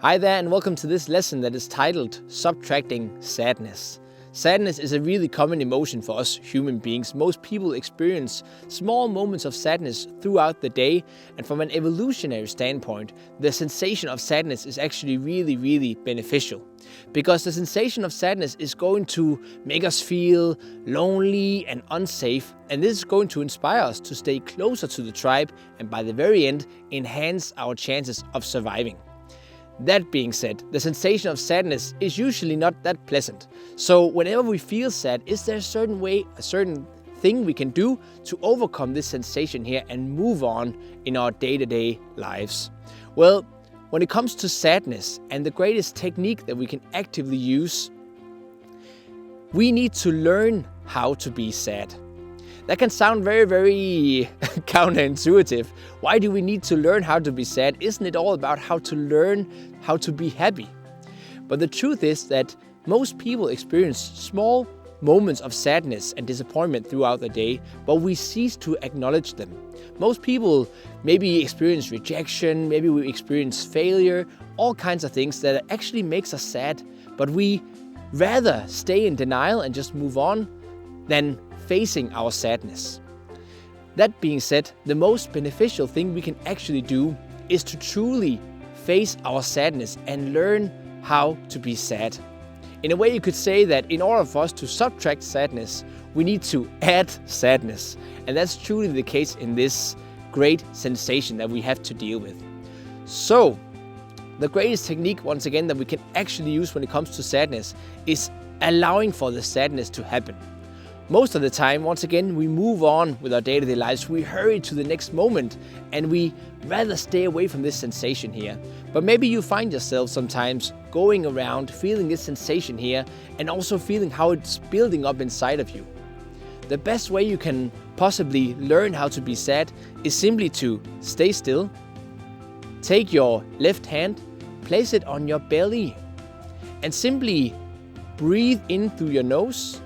Hi there and welcome to this lesson that is titled Subtracting Sadness. Sadness is a really common emotion for us human beings. Most people experience small moments of sadness throughout the day, and from an evolutionary standpoint, the sensation of sadness is actually really beneficial. Because the sensation of sadness is going to make us feel lonely and unsafe, and this is going to inspire us to stay closer to the tribe and by the very end, enhance our chances of surviving. That being said, the sensation of sadness is usually not that pleasant. So whenever we feel sad, is there a certain thing we can do to overcome this sensation here and move on in our day-to-day lives? Well, when it comes to sadness and the greatest technique that we can actively use, we need to learn how to be sad. That can sound very counterintuitive. Why do we need to learn how to be sad? Isn't it all about how to learn how to be happy? But the truth is that most people experience small moments of sadness and disappointment throughout the day, but we cease to acknowledge them. Most people maybe experience rejection, maybe we experience failure, all kinds of things that actually makes us sad, but we rather stay in denial and just move on than facing our sadness. That being said, the most beneficial thing we can actually do is to truly face our sadness and learn how to be sad. In a way, you could say that in order for us to subtract sadness, we need to add sadness. And that's truly the case in this great sensation that we have to deal with. So, the greatest technique, once again, that we can actually use when it comes to sadness is allowing for the sadness to happen. Most of the time, once again, we move on with our day-to-day lives, we hurry to the next moment, and we rather stay away from this sensation here. But maybe you find yourself sometimes going around feeling this sensation here and also feeling how it's building up inside of you. The best way you can possibly learn how to be sad is simply to stay still, take your left hand, place it on your belly, and simply breathe in through your nose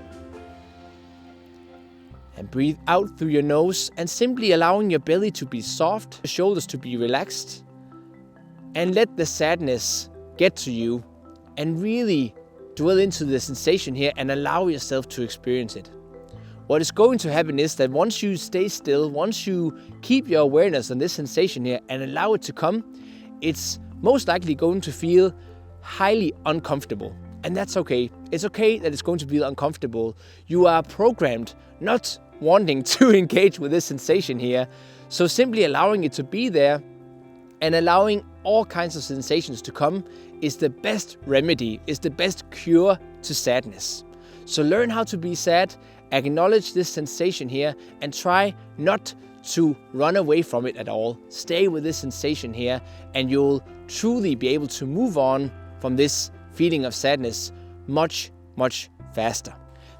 and breathe out through your nose, and simply allowing your belly to be soft, your shoulders to be relaxed, and let the sadness get to you and really dwell into the sensation here and allow yourself to experience it. What is going to happen is that once you stay still, once you keep your awareness on this sensation here and allow it to come, it's most likely going to feel highly uncomfortable. And that's okay. It's okay that it's going to feel uncomfortable. You are programmed not wanting to engage with this sensation here. So simply allowing it to be there and allowing all kinds of sensations to come is the best remedy, is the best cure to sadness. So learn how to be sad, acknowledge this sensation here, and try not to run away from it at all. Stay with this sensation here, and you'll truly be able to move on from this feeling of sadness much faster.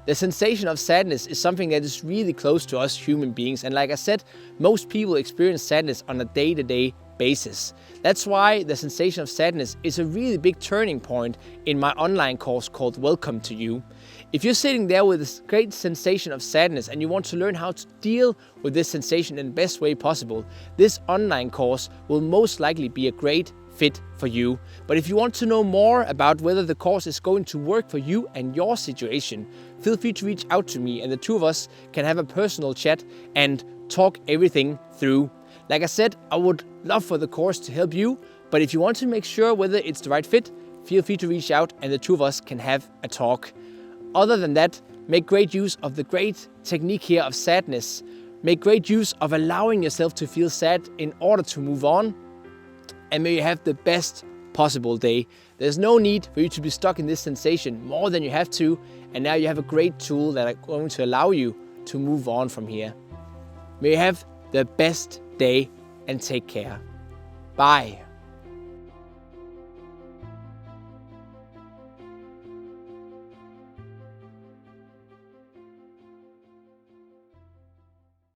The sensation of sadness is something that is really close to us human beings, and like I said, most people experience sadness on a day-to-day basis. That's why the sensation of sadness is a really big turning point in my online course called Welcome to You. If you're sitting there with this great sensation of sadness and you want to learn how to deal with this sensation in the best way possible, this online course will most likely be a great fit for you. But if you want to know more about whether the course is going to work for you and your situation, feel free to reach out to me and the two of us can have a personal chat and talk everything through. Like I said, I would love for the course to help you, but if you want to make sure whether it's the right fit, feel free to reach out and the two of us can have a talk. Other than that, make great use of the great technique here of sadness. Make great use of allowing yourself to feel sad in order to move on. And may you have the best possible day. There's no need for you to be stuck in this sensation more than you have to, and now you have a great tool that is going to allow you to move on from here. May you have the best day and take care. Bye.